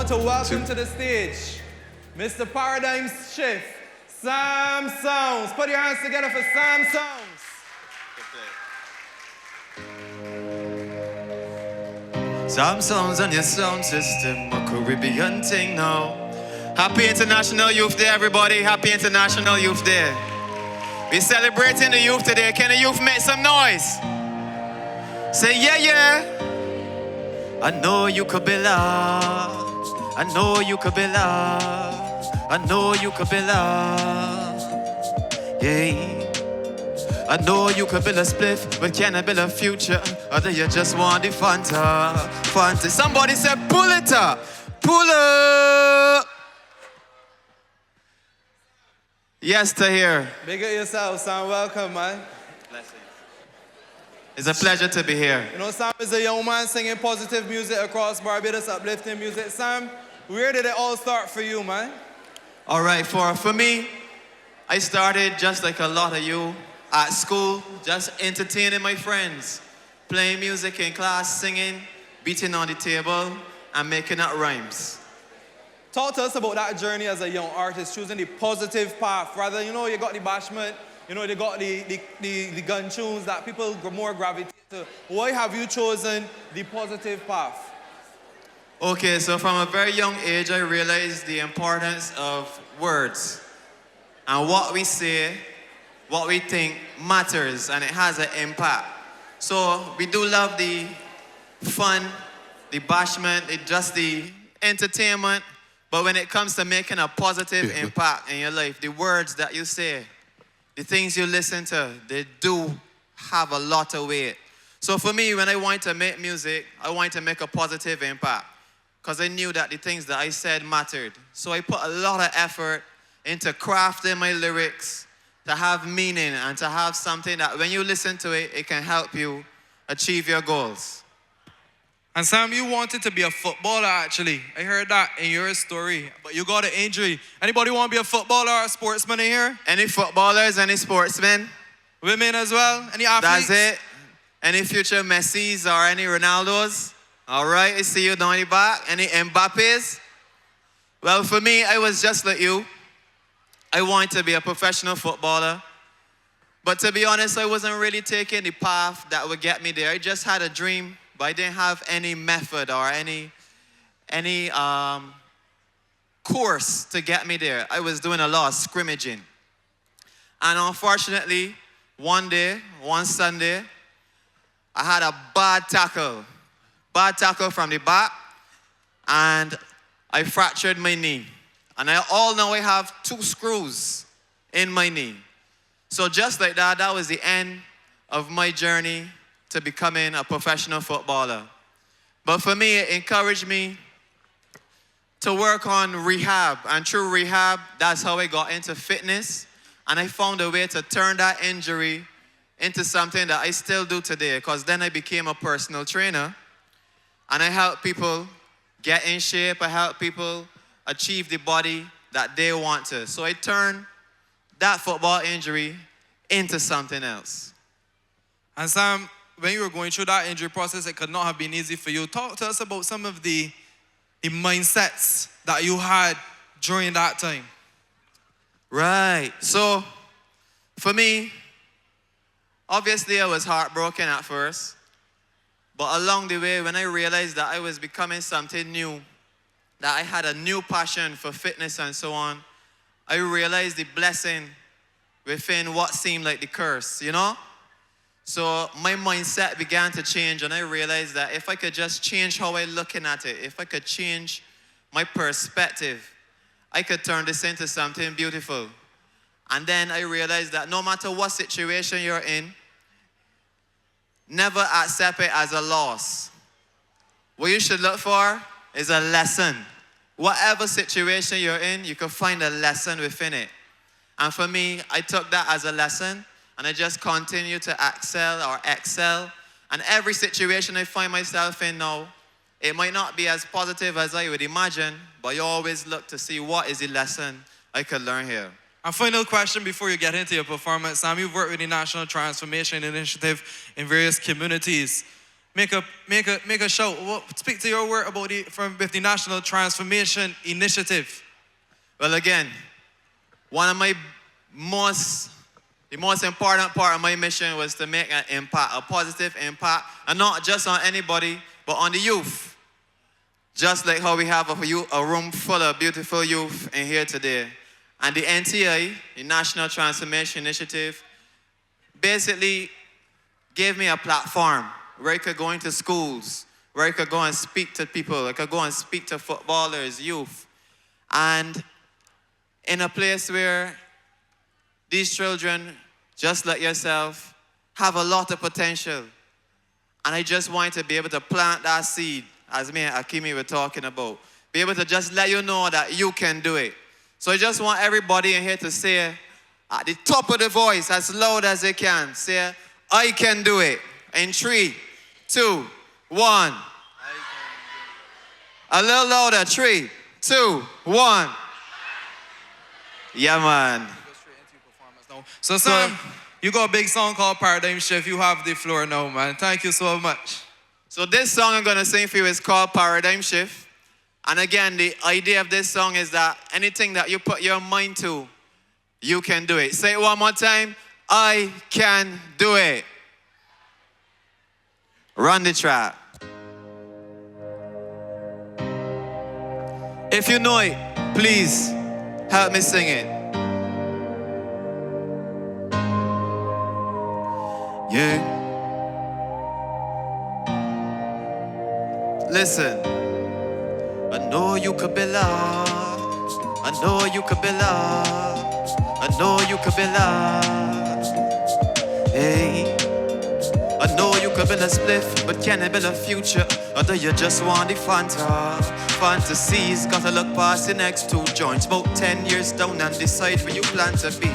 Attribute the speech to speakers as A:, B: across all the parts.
A: want to welcome to the stage Mr. Paradigm Shift, Sam Sounds. Put your hands together for Sam Sounds.
B: Sam Sounds on your sound system, a Caribbean thing now. Happy International Youth Day, everybody. Happy International Youth Day. We're celebrating the youth today. Can the youth make some noise? Say yeah, yeah. I know you could be loved. I know you could be loved. I know you could be loved. Yeah. I know you could build a spliff, but can I build a future? Or do you just want the Fanta? Fanta. Somebody said pull it up. Pull up. Yes, Taahir.
A: Big up yourself, Sam. Welcome, man.
B: Blessings. It's a pleasure to be here.
A: You know, Sam is a young man singing positive music across Barbados, uplifting music. Sam, where did it all start for you, man?
B: All right, for me, I started just like a lot of you at school, just entertaining my friends, playing music in class, singing, beating on the table, and making up rhymes.
A: Talk to us about that journey as a young artist, choosing the positive path. Rather, you know, you got the bashment, you know, you got the gun tunes that people more gravitate to. Why have you chosen the positive path?
B: Okay, so from a very young age, I realized the importance of words. And what we say, what we think matters, and it has an impact. So we do love the fun, the bashment, just the entertainment, but when it comes to making a positive impact in your life, the words that you say, the things you listen to, they do have a lot of weight. So for me, when I wanted to make music, I wanted to make a positive impact because I knew that the things that I said mattered. So I put a lot of effort into crafting my lyrics, to have meaning and to have something that when you listen to it, it can help you achieve your goals.
A: And Sam, you wanted to be a footballer actually. I heard that in your story, but you got an injury. Anybody want to be a footballer or a sportsman in here?
B: Any footballers, any sportsmen?
A: Women as well? Any athletes?
B: That's it. Any future Messis or any Ronaldos? All right, I see you down the back. Any Mbappes? Well, for me, I was just like you. I wanted to be a professional footballer. But to be honest, I wasn't really taking the path that would get me there. I just had a dream, but I didn't have any method or any course to get me there. I was doing a lot of scrimmaging. And unfortunately, one Sunday, I had a bad tackle from the back, and I fractured my knee. And all now I have 2 screws in my knee. So just like that, that was the end of my journey to becoming a professional footballer. But for me, it encouraged me to work on rehab. And through rehab, that's how I got into fitness. And I found a way to turn that injury into something that I still do today. Because then I became a personal trainer. And I help people get in shape. I help people achieve the body that they want to. So I turned that football injury into something else.
A: And Sam, when you were going through that injury process, it could not have been easy for you. Talk to us about some of the mindsets that you had during that time.
B: Right. So for me, obviously I was heartbroken at first. But along the way, when I realized that I was becoming something new, that I had a new passion for fitness and so on, I realized the blessing within what seemed like the curse, you know? So my mindset began to change, and I realized that if I could just change how I'm looking at it, if I could change my perspective, I could turn this into something beautiful. And then I realized that no matter what situation you're in, never accept it as a loss. What you should look for is a lesson. Whatever situation you're in, you can find a lesson within it. And for me, I took that as a lesson, and I just continue to excel. And every situation I find myself in now, it might not be as positive as I would imagine, but you always look to see what is the lesson I could learn here.
A: A final question before you get into your performance. Sam, you've worked with the National Transformation Initiative in various communities. make a show. Speak to your work about with the National Transformation Initiative.
B: Well, again, one of the most important part of my mission was to make an impact, a positive impact, and not just on anybody, but on the youth. Just like how we have a room full of beautiful youth in here today. And the NTI, the National Transformation Initiative, basically gave me a platform where I could go into schools, where I could go and speak to people, I could go and speak to footballers, youth. And in a place where these children, just like yourself, have a lot of potential. And I just wanted to be able to plant that seed, as me and Akimi were talking about. Be able to just let you know that you can do it. So I just want everybody in here to say, at the top of the voice, as loud as they can, say, I can do it. In 3, 2, 1. A little louder. 3, 2, 1. Yeah, man.
A: So, Sam, you got a big song called Paradigm Shift. You have the floor now, man. Thank you so much.
B: So this song I'm going to sing for you is called Paradigm Shift. And again, the idea of this song is that anything that you put your mind to, you can do it. Say it one more time. I can do it. Run the track. If you know it, please help me sing it. Yeah. Listen. I know you could be loved. I know you could be loved. I know you could be loved. Hey. I know you could build a spliff, but can it build a future? Or do you just want the fantasies? Gotta look past the next 2 joints. About 10 years down and decide where you plan to be.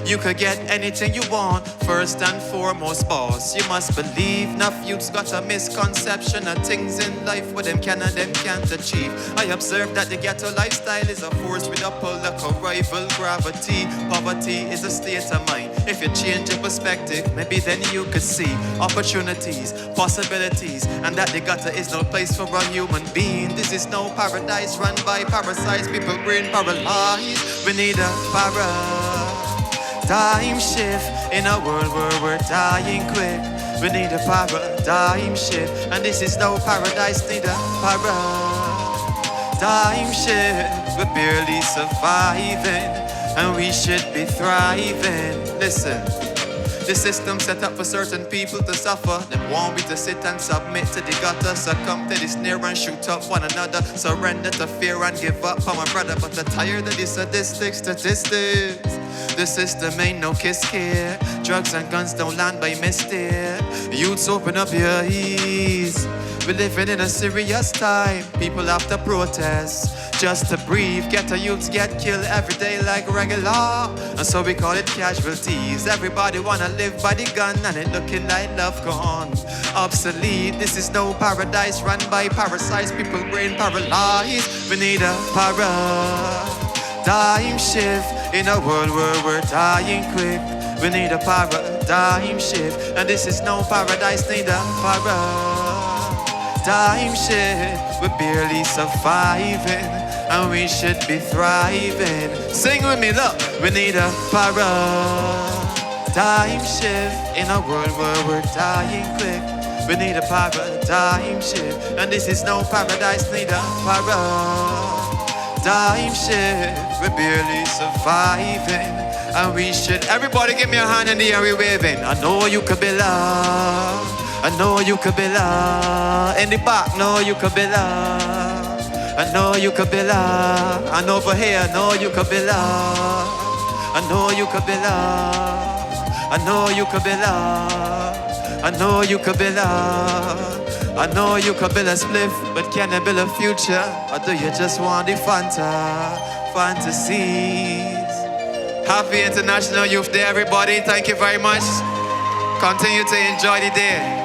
B: You could get anything you want, first and foremost, boss. You must believe enough youths got a misconception of things in life what them can and them can't achieve. I observe that the ghetto lifestyle is a force with a pull like a rival gravity. Poverty is a state of mind. If you change your perspective, maybe then you could see opportunities, possibilities, and that the gutter is no place for a human being. This is no paradise run by parasites, people brain paralyzed. We need a paradigm shift in a world where we're dying quick. We need a paradigm shift, and this is no paradise, need a paradigm shift. We're barely surviving, and we should be thriving. Listen. The system set up for certain people to suffer. They want me to sit and submit to the gutter, succumb to the snare and shoot up one another, surrender to fear and give up on my brother. But I'm tired of these sadistic statistics. The system ain't no kiss care. Drugs and guns don't land by mistake. Youths, open up your eyes. We're living in a serious time. People have to protest just to breathe. Ghetto youths get killed every day like regular, and so we call it casualties. Everybody wanna live by the gun, and it looking like love gone obsolete. This is no paradise run by parasites, people brain paralyzed. We need a paradigm shift in a world where we're dying quick. We need a paradigm shift, and this is no paradise, need a paradigm shift. We're barely surviving, and we should be thriving. Sing with me, look. We need a paradigm shift in a world where we're dying quick. We need a paradigm shift, and this is no paradise, need a paradigm shift. We're barely surviving, and we should. Everybody give me a hand in the air, we waving. I know you could be loved. I know you could be loved. In the back, know you could be loved. I know you could be loved. And over here, I know you could be loved. I know you could be loved. I know you could be loved. I know you could be loved. I know you could build a spliff, but can you build a future? Or do you just want the fantasies? Happy International Youth Day, everybody. Thank you very much. Continue to enjoy the day.